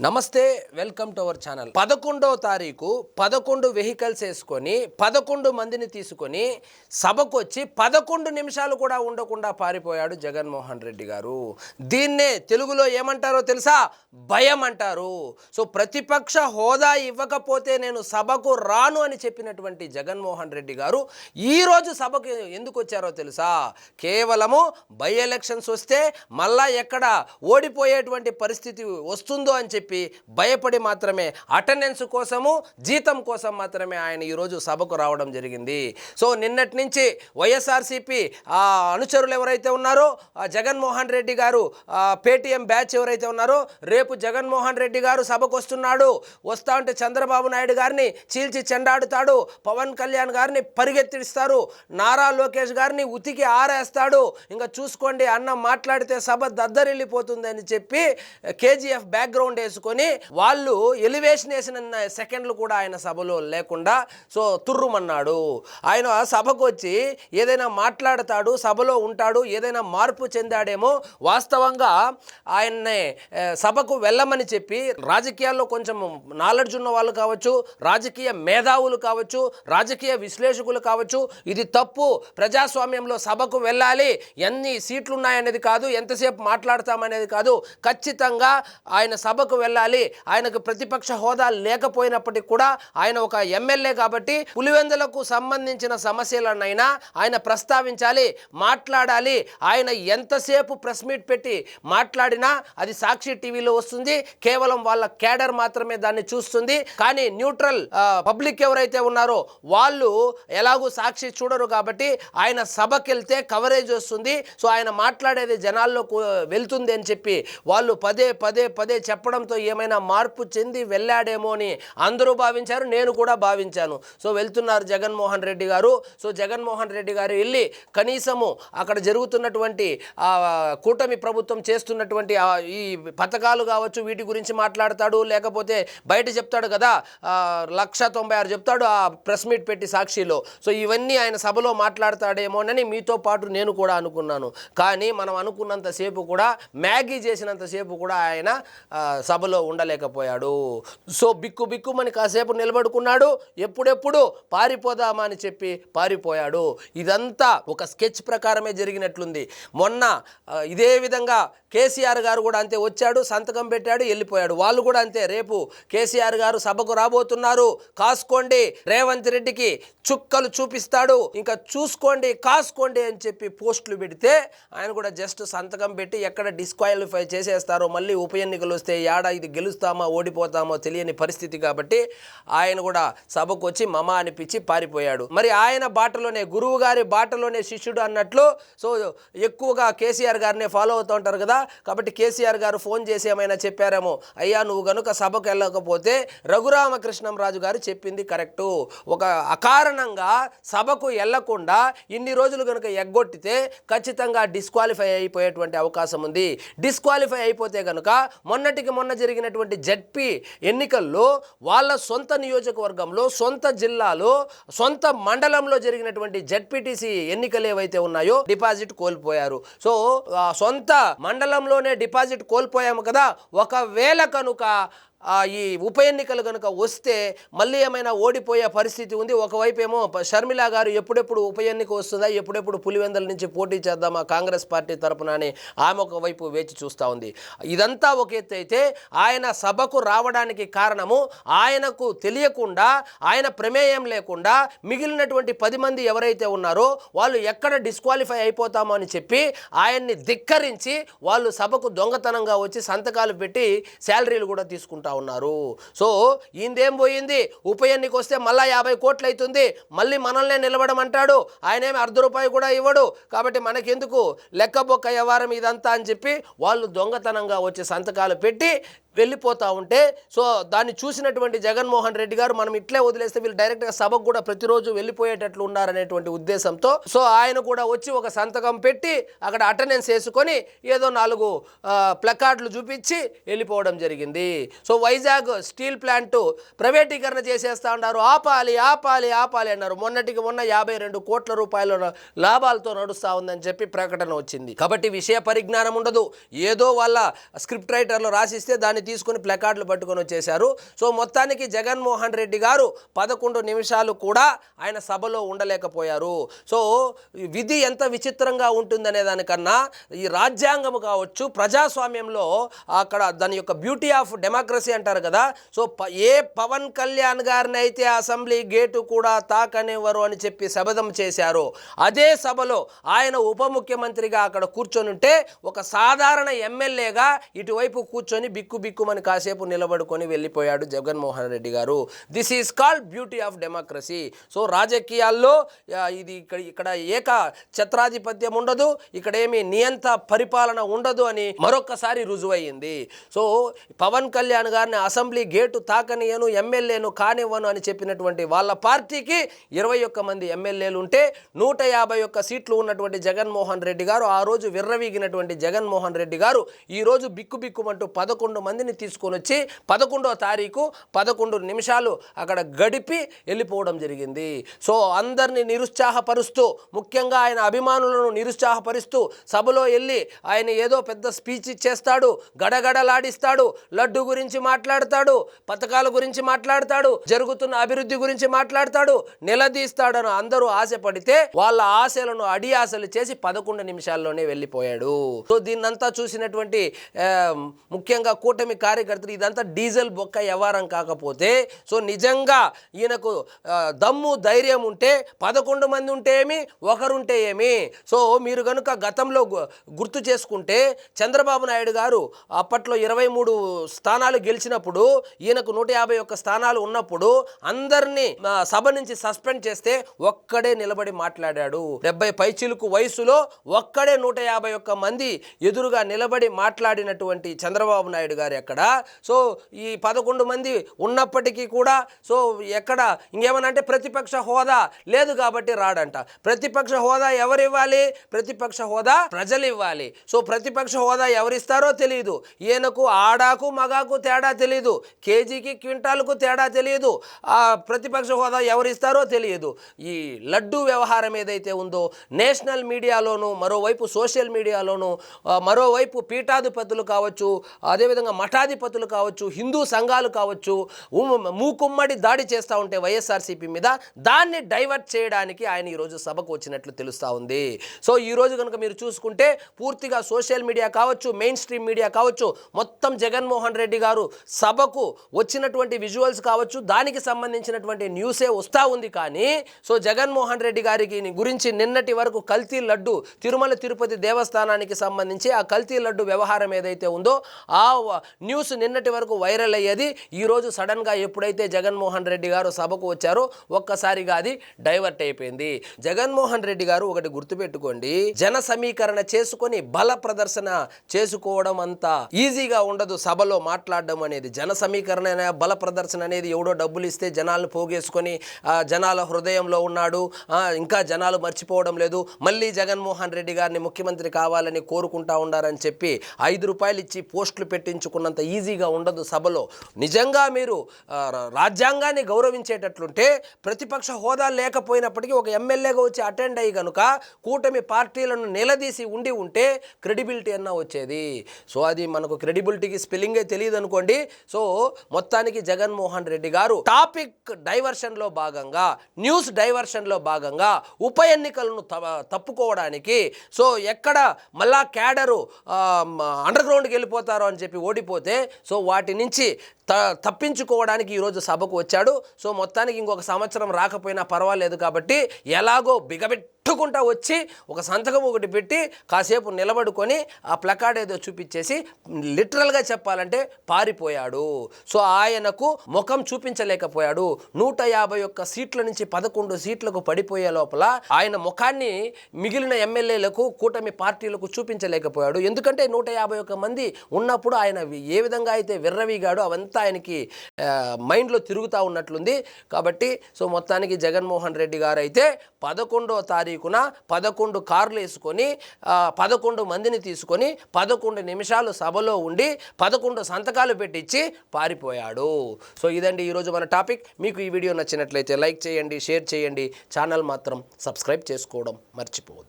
నమస్తే, welcome to our channel. 11వ తారీఖు 11 vehicles వేసుకొని 11 మందిని తీసుకొని సభకు వచ్చి 11 నిమిషాలు కూడా ఉండకుండా పారిపోయాడు జగన్మోహన్ రెడ్డి గారు. దీన్నే తెలుగులో ఏమంటారో తెలుసా? భయం అంటారు. సో ప్రతిపక్ష హోదా ఇవ్వకపోతే నేను సభకు రాను అని చెప్పినటువంటి జగన్మోహన్ రెడ్డి గారు ఈరోజు సభకు ఎందుకు వచ్చారో తెలుసా? కేవలము బై ఎలక్షన్స్ వస్తే మళ్ళా ఎక్కడ ఓడిపోయేటువంటి పరిస్థితి వస్తుందో అని చెప్పి భయపడి మాత్రమే అటెండెన్స్ కోసము జీతం కోసం మాత్రమే ఆయన ఈరోజు సభకు రావడం జరిగింది. సో నిన్నటి నుంచి వైఎస్ఆర్సీపీ అనుచరులు ఎవరైతే ఉన్నారో జగన్మోహన్ రెడ్డి గారు పేటీఎం బ్యాచ్ ఎవరైతే ఉన్నారో రేపు జగన్మోహన్ రెడ్డి గారు సభకు వస్తున్నాడు, వస్తా ఉంటే చంద్రబాబు నాయుడు గారిని చీల్చి చెండాడుతాడు, పవన్ కళ్యాణ్ గారిని పరిగెత్తిస్తారు, నారా లోకేష్ గారిని ఉతికి ఆరేస్తాడు, ఇంకా చూసుకోండి అన్న మాట్లాడితే సభ దద్దరిల్లిపోతుంది అని చెప్పి కేజీఎఫ్ బ్యాక్గ్రౌండ్ వేసుకొని వాళ్ళు ఎలివేషన్ వేసిన సెకండ్లు కూడా ఆయన సభలో లేకుండా సో తుర్రుమన్నాడు. ఆయన సభకు వచ్చి ఏదైనా మాట్లాడతాడు, సభలో ఉంటాడు, ఏదైనా మార్పు చెందాడేమో. వాస్తవంగా ఆయన్నే సభకు వెళ్ళమని చెప్పి రాజకీయాల్లో కొంచెం నాలెడ్జ్ ఉన్న వాళ్ళు కావచ్చు, రాజకీయ మేధావులు కావచ్చు, రాజకీయ విశ్లేషకులు కావచ్చు, ఇది తప్పు, ప్రజాస్వామ్యంలో సభకు వెళ్ళాలి, ఎన్ని సీట్లు ఉన్నాయనేది కాదు, ఎంతసేపు మాట్లాడతామనేది కాదు, ఖచ్చితంగా ఆయన సభకు వెళ్ళాలి, ఆయనకు ప్రతిపక్ష హోదా లేకపోయినప్పటికీ కూడా ఆయన ఒక ఎమ్మెల్యే కాబట్టి పులివెందులకు సంబంధించిన సమస్యలనైనా ఆయన ప్రస్తావించాలి, మాట్లాడాలి. ఆయన ఎంతసేపు ప్రెస్ మీట్ పెట్టి మాట్లాడినా అది సాక్షి టీవీలో వస్తుంది, కేవలం వాళ్ళ క్యాడర్ మాత్రమే దాన్ని చూస్తుంది. కానీ న్యూట్రల్ పబ్లిక్ ఎవరైతే ఉన్నారో వాళ్ళు ఎలాగూ సాక్షి చూడరు కాబట్టి ఆయన సభకి వెళ్తే కవరేజ్ వస్తుంది, సో ఆయన మాట్లాడేది జనాల్లో వెళ్తుంది అని చెప్పి వాళ్ళు పదే పదే పదే చెప్పడంతో ఏమైనా మార్పు చెంది వెళ్ళాడేమో అని అందరూ భావించారు, నేను కూడా భావించాను. సో వెళ్తున్నారు జగన్మోహన్ రెడ్డి గారు. సో జగన్మోహన్ రెడ్డి గారు వెళ్ళి కనీసము అక్కడ జరుగుతున్నటువంటి కూటమి ప్రభుత్వం చేస్తున్నటువంటి ఈ పథకాలు కావచ్చు వీటి గురించి మాట్లాడతాడు, లేకపోతే బయట చెప్తాడు కదా 196 చెప్తాడు ఆ ప్రెస్ మీట్ పెట్టి సాక్షిలో. సో ఇవన్నీ ఆయన సభలో మాట్లాడతాడేమోనని మీతో పాటు నేను కూడా అనుకున్నాను. కానీ మనం అనుకున్నంతసేపు కూడా మ్యాగీ చేసినంతసేపు కూడా ఆయన సభలో ఉండలేకపోయాడు. సో బిక్కుమని కాసేపు నిలబడుకున్నాడు, ఎప్పుడెప్పుడు పారిపోదామా అని చెప్పి పారిపోయాడు. ఇదంతా ఒక స్కెచ్ ప్రకారమే జరిగినట్లుంది. మొన్న ఇదే విధంగా కేసీఆర్ గారు కూడా అంతే, వచ్చాడు, సంతకం పెట్టాడు, వెళ్ళిపోయాడు. వాళ్ళు కూడా అంతే, రేపు కేసీఆర్ గారు సభకు రాబోతున్నారు, కాసుకోండి, రేవంత్ రెడ్డికి చుక్కలు చూపిస్తాడు, ఇంకా చూసుకోండి కాసుకోండి అని చెప్పి పోస్టులు పెడితే ఆయన కూడా జస్ట్ సంతకం పెట్టి ఎక్కడ డిస్క్వాలిఫై చేసేస్తారో, మళ్ళీ ఉప ఎన్నికలు వస్తే ఇది గెలుస్తామో ఓడిపోతామో తెలియని పరిస్థితి కాబట్టి ఆయన కూడా సభకు వచ్చి మమ అనిపించి పారిపోయాడు. మరి ఆయన బాటలోనే, గురువు గారి బాటలోనే శిష్యుడు అన్నట్లు సో ఎక్కువగా కేసీఆర్ గారినే ఫాలో అవుతూ ఉంటారు కదా, కాబట్టి కేసీఆర్ గారు ఫోన్ చేసి ఏమైనా చెప్పారేమో, అయ్యా నువ్వు కనుక సభకు వెళ్ళకపోతే రఘురామకృష్ణంరాజు గారు చెప్పింది కరెక్టు, ఒక అకారణంగా సభకు వెళ్లకుండా ఇన్ని రోజులు కనుక ఎగ్గొట్టితే ఖచ్చితంగా డిస్క్వాలిఫై అయిపోయేటువంటి అవకాశం ఉంది. డిస్క్వాలిఫై అయిపోతే కనుక మొన్నటికి మొన్న జరిగినటువంటి జెడ్పీ ఎన్నికల్లో వాళ్ళ సొంత నియోజకవర్గంలో, సొంత జిల్లాలో, సొంత మండలంలో జరిగినటువంటి జెడ్పీటీసీ ఎన్నికలు ఏవైతే ఉన్నాయో డిపాజిట్ కోల్పోయారు. సో సొంత మండలంలోనే డిపాజిట్ కోల్పోయాము కదా, ఒకవేళ కనుక ఈ ఉప ఎన్నికలు కనుక వస్తే మళ్ళీ ఏమైనా ఓడిపోయే పరిస్థితి ఉంది. ఒకవైపు ఏమో షర్మిల గారు ఎప్పుడెప్పుడు ఉప ఎన్నిక వస్తుందా, ఎప్పుడెప్పుడు పులివెందుల నుంచి పోటీ చేద్దామా కాంగ్రెస్ పార్టీ తరపున అని ఆమె ఒకవైపు వేచి చూస్తూ ఉంది. ఇదంతా ఒక ఎత్తు అయితే ఆయన సభకు రావడానికి కారణము ఆయనకు తెలియకుండా, ఆయన ప్రమేయం లేకుండా మిగిలినటువంటి 10 మంది ఎవరైతే ఉన్నారో వాళ్ళు ఎక్కడ డిస్క్వాలిఫై అయిపోతామో అని చెప్పి ఆయన్ని ధిక్కరించి వాళ్ళు సభకు దొంగతనంగా వచ్చి సంతకాలు పెట్టి శాలరీలు కూడా తీసుకుంటారు ఉన్నారు. సో ఈయనదేం పోయింది, ఉప ఎన్నిక వస్తే మళ్ళా 50 కోట్లు అవుతుంది, మళ్ళీ మనల్నే నిలబడమంటాడు, ఆయనేమి ₹1 కూడా ఇవ్వడు, కాబట్టి మనకెందుకు లెక్కబొక్క వ్యవహారం ఇదంతా అని చెప్పి వాళ్ళు దొంగతనంగా వచ్చి సంతకాలు పెట్టి వెళ్ళిపోతూ ఉంటే సో దాన్ని చూసినటువంటి జగన్మోహన్ రెడ్డి గారు మనం ఇట్లే వదిలేస్తే వీళ్ళు డైరెక్ట్గా సభకు కూడా ప్రతిరోజు వెళ్ళిపోయేటట్లు ఉన్నారనేటువంటి ఉద్దేశంతో సో ఆయన కూడా వచ్చి ఒక సంతకం పెట్టి అక్కడ అటెండెన్స్ వేసుకొని ఏదో 4 ప్లకార్డులు చూపించి వెళ్ళిపోవడం జరిగింది. సో వైజాగ్ స్టీల్ ప్లాంట్ ప్రైవేటీకరణ చేసేస్తా ఉన్నారు, ఆపాలి ఆపాలి ఆపాలి అన్నారు. మొన్నటికి మొన్న 52 కోట్ల రూపాయల లాభాలతో నడుస్తూ ఉందని చెప్పి ప్రకటన వచ్చింది. కాబట్టి విషయ పరిజ్ఞానం ఉండదు, ఏదో వాళ్ళ స్క్రిప్ట్ రైటర్లు రాసిస్తే దాన్ని తీసుకుని ప్లకార్డులు పట్టుకొని వచ్చేశారు. సో మొత్తానికి జగన్మోహన్ రెడ్డి గారు 11 నిమిషాలు కూడా ఆయన సభలో ఉండలేకపోయారు. సో విధి ఎంత విచిత్రంగా ఉంటుందనే దానికన్నా ఈ రాజ్యాంగం కావచ్చు, ప్రజాస్వామ్యంలో అక్కడ దాని యొక్క బ్యూటీ ఆఫ్ డెమోక్రసీ అంటారు కదా. సో ఏ పవన్ కళ్యాణ్ గారిని అయితే అసెంబ్లీ గేటు కూడా తాకనివ్వరు అని చెప్పి శపథం చేశారో అదే సభలో ఆయన ఉప ముఖ్యమంత్రిగా అక్కడ కూర్చొని ఉంటే ఒక సాధారణ ఎమ్మెల్యేగా ఇటువైపు కూర్చొని బిక్కుమని కాసేపు నిలబడుకొని వెళ్ళిపోయాడు జగన్మోహన్ రెడ్డి గారు. This is called beauty of democracy. So రాజకీయాల్లో ఇది ఇక్కడ ఏక ఛత్రాధిపత్యం ఉండదు, ఇక్కడ ఏమి నియంత పరిపాలన ఉండదు అని మరొకసారి రుజువయ్యింది. సో పవన్ కళ్యాణ్ గారిని అసెంబ్లీ గేటు తాకనియను, ఎమ్మెల్యేను కానివ్వను అని చెప్పినటువంటి వాళ్ళ పార్టీకి 21 మంది ఎమ్మెల్యేలు ఉంటే 151 సీట్లు ఉన్నటువంటి జగన్మోహన్ రెడ్డి గారు, ఆ రోజు విర్రవీగినటువంటి జగన్మోహన్ రెడ్డి గారు ఈరోజు బిక్కుమంటూ 11 మందిని తీసుకొని వచ్చి 11వ తారీఖు 11 నిమిషాలు అక్కడ గడిపి వెళ్ళిపోవడం జరిగింది. సో అందరినీ నిరుత్సాహపరుస్తూ, ముఖ్యంగా ఆయన అభిమానులను నిరుత్సాహపరుస్తూ సభలో వెళ్ళి ఆయన ఏదో పెద్ద స్పీచ్ ఇచ్చేస్తాడు, గడగడలాడిస్తాడు, లడ్డు గురించి మాట్లాడతాడు, పథకాల గురించి మాట్లాడతాడు, జరుగుతున్న అభివృద్ధి గురించి మాట్లాడతాడు, నిలదీస్తాడని అందరూ ఆశపడితే వాళ్ళ ఆశలను అడియాసలు చేసి 11 నిమిషాల్లోనే వెళ్ళిపోయాడు. సో దీన్నంతా చూసినటువంటి ముఖ్యంగా కూటమి కార్యకర్తలు ఇదంతా డీజిల్ బొక్క వ్యవహారం కాకపోతే, సో నిజంగా ఈయనకు దమ్ము ధైర్యం ఉంటే 11 మంది ఉంటే ఏమి, ఒకరుంటే ఏమి. సో మీరు కనుక గతంలో గుర్తు చేసుకుంటే చంద్రబాబు నాయుడు గారు అప్పట్లో 23 స్థానాలు గెలిచినప్పుడు ఈయనకు 151 స్థానాలు ఉన్నప్పుడు అందరినీ సభ నుంచి సస్పెండ్ చేస్తే ఒక్కడే నిలబడి మాట్లాడాడు. 70 పైచిలుకు వయసులో ఒక్కడే 151 మంది ఎదురుగా నిలబడి మాట్లాడినటువంటి చంద్రబాబు నాయుడు గారు ఎక్కడ. సో ఈ 11 మంది ఉన్నప్పటికీ కూడా సో ఎక్కడ ఇంకేమనంటే ప్రతిపక్ష హోదా లేదు కాబట్టి రాడంట. ప్రతిపక్ష హోదా ఎవరు ఇవ్వాలి? ప్రతిపక్ష హోదా ప్రజలు ఇవ్వాలి. సో ప్రతిపక్ష హోదా ఎవరిస్తారో తెలియదు. ఈయనకు ఆడాకు మగాకు తేడా తెలియదు, కేజీకి క్వింటాల్కు తేడా తెలియదు. ప్రతిపక్ష హోదా ఎవరిస్తారో తెలియదు. ఈ లడ్డూ వ్యవహారం ఏదైతే ఉందో నేషనల్ మీడియాలోను, మరోవైపు సోషల్ మీడియాలోను, మరోవైపు పీఠాధిపతులు కావచ్చు, అదేవిధంగా మఠాధిపతులు కావచ్చు, హిందూ సంఘాలు కావచ్చు, మూకుమ్మడి దాడి చేస్తూ ఉంటే వైఎస్ఆర్సీపీ మీద దాన్ని డైవర్ట్ చేయడానికి ఆయన ఈరోజు సభకు వచ్చినట్లు తెలుస్తూ ఉంది. సో ఈరోజు కనుక మీరు చూసుకుంటే పూర్తిగా సోషల్ మీడియా కావచ్చు, మెయిన్ స్ట్రీమ్ మీడియా కావచ్చు, మొత్తం జగన్మోహన్ రెడ్డి గారు సభకు వచ్చినటువంటి విజువల్స్ కావచ్చు, దానికి సంబంధించినటువంటి న్యూసే వస్తూ ఉంది. కానీ సో జగన్మోహన్ రెడ్డి గారికి గురించి నిన్నటి వరకు కల్తీ లడ్డు తిరుమల తిరుపతి దేవస్థానానికి సంబంధించి ఆ కల్తీ లడ్డు వ్యవహారం ఏదైతే ఉందో ఆ న్యూస్ నిన్నటి వరకు వైరల్ అయ్యేది. ఈరోజు సడన్గా ఎప్పుడైతే జగన్మోహన్ రెడ్డి గారు సభకు వచ్చారో ఒక్కసారిగా అది డైవర్ట్ అయిపోయింది. జగన్మోహన్ రెడ్డి గారు ఒకటి గుర్తుపెట్టుకోండి, జన సమీకరణ చేసుకొని బల ప్రదర్శన చేసుకోవడం అంత ఈజీగా ఉండదు. సభలో మాట్లాడడం అనేది జన సమీకరణ, బల ప్రదర్శన అనేది ఎవడో డబ్బులు ఇస్తే జనాలను పోగేసుకొని జనాల హృదయంలో ఉన్నాడు, ఇంకా జనాలు మర్చిపోవడం లేదు, మళ్ళీ జగన్మోహన్ రెడ్డి గారిని ముఖ్యమంత్రి కావాలని కోరుకుంటా ఉండారని చెప్పి 5 రూపాయలు ఇచ్చి పోస్టులు పెట్టించుకున్నంత ఈజీగా ఉండదు సభలో. నిజంగా మీరు రాజ్యాంగాన్ని గౌరవించేటట్లుంటే ప్రతిపక్ష హోదా లేకపోయినప్పటికీ ఒక ఎమ్మెల్యేగా వచ్చి అటెండ్ అయ్యి కనుక కూటమి పార్టీలను నిలదీసి ఉంటే క్రెడిబిలిటీ అన్నా వచ్చేది. సో అది మనకు క్రెడిబిలిటీకి స్పెల్లింగే తెలియదు అనుకోండి. సో మొత్తానికి జగన్మోహన్ రెడ్డి గారు టాపిక్ డైవర్షన్లో భాగంగా, న్యూస్ డైవర్షన్లో భాగంగా ఉప ఎన్నికలను తప్పుకోవడానికి, సో ఎక్కడ మళ్ళా క్యాడరు అండర్ గ్రౌండ్కి వెళ్ళిపోతారో అని చెప్పి ఓడిపోతే సో వాటి నుంచి తప్పించుకోవడానికి ఈరోజు సభకు వచ్చాడు. సో మొత్తానికి ఇంకొక సంవత్సరం రాకపోయినా పర్వాలేదు కాబట్టి ఎలాగో బిగబెట్టుకుంటా వచ్చి ఒక సంతకం ఒకటి పెట్టి కాసేపు నిలబడుకొని ఆ ప్లకార్డ్ ఏదో చూపించేసి లిటరల్గా చెప్పాలంటే పారిపోయాడు. సో ఆయనకు ముఖం చూపించలేకపోయాడు. 151 సీట్ల నుంచి 11 సీట్లకు పడిపోయే లోపల ఆయన ముఖాన్ని మిగిలిన ఎమ్మెల్యేలకు, కూటమి పార్టీలకు చూపించలేకపోయాడు. ఎందుకంటే 151 మంది ఉన్నప్పుడు ఆయన ఏ విధంగా అయితే విర్రవీగాడో అవంతా ఆయనకి మైండ్లో తిరుగుతూ ఉన్నట్లుంది. కాబట్టి సో మొత్తానికి జగన్మోహన్ రెడ్డి గారు అయితే 11వ తారీఖున 11 కార్లు వేసుకొని 11 మందిని తీసుకొని 11 నిమిషాలు సభలో ఉండి 11 సంతకాలు పెట్టించి పారిపోయాడు. సో ఇదండి ఈరోజు మన టాపిక్. మీకు ఈ వీడియో నచ్చినట్లయితే లైక్ చేయండి, షేర్ చేయండి, ఛానల్ మాత్రం సబ్స్క్రైబ్ చేసుకోవడం మర్చిపోవద్దు.